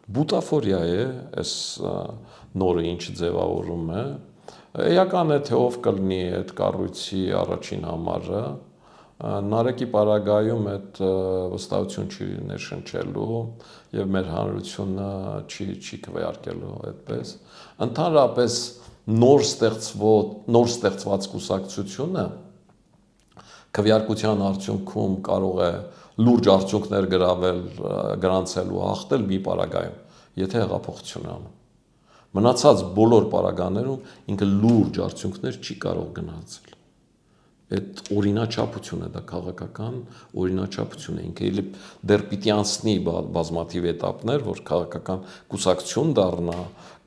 Բուտաֆորիա է, այս նորը ինչ ձևավորում է, էական է, թե ով կլինի այդ կառույցի առաջին համարը, Նարեկի պարագայում այդ վստահություն չի ներշնչելու և մեր հանրությունը չի քվեարկելու այդպես, ընդհանրապես նոր ստեղծված կուսակցությունը քվեարկության արդյունքում կարող է լուրջ արդյունքներ գրանցել ու հաղթել մի պարագայում, եթե հեղափոխություն է անում։ Մնացած բոլոր պարագաներում ինքը լուրջ արդյունքներ չի կարող գրանցել։ Այդ օրինաչափություն է, դա քաղաքական օրինաչափություն է, ինքը դեռ պիտի անցնի բազմաթիվ էտապներ, որ քաղաքական կուսակցություն դառնա,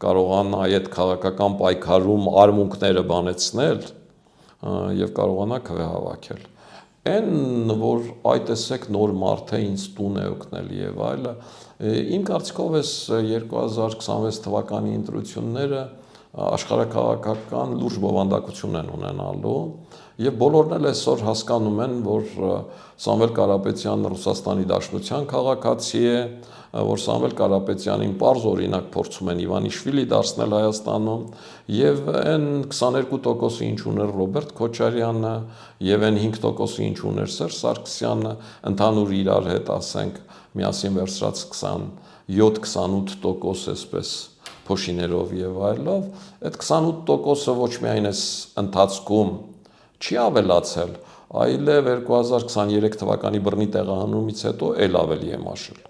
կարողանա այդ քաղաքական պայքարում արմունկները բանեցնել և կարողանա քվեհավաքել։ Այն, որ այ տեսեք նոր մարդ է, ինձ տուն է օգնել և այլը, իմ կարծիքով այս 2026 թվականի ընտրությունները աշխարհաքաղաքական լուրջ բովանդակություն են ունենալու և բոլորն էլ այսօր հասկանում են, որ Սամվել Կարապետյանն Ռուսաստանի Դաշնության քաղաքացի է, որ Սամվել Կարապետյանին պարզ օրինակ փորձում են Իվանիշվիլի դարձնել Հայաստանում և այն 22%-ը ինչ ուներ Ռոբերտ Քոչարյանը և այն 5%-ը ինչ ուներ Սերժ Սարգսյանը, ընդհանուր իրար հետ ասենք միասին վերցրած 27-28% այսպես փոշիներով և այլով, այդ 28%-ը ոչ միայն այս ընթացքում չի ավելացել, այլև 2023 թվականի բռնի տեղահանումից հետո էլ ավելի է մաշել։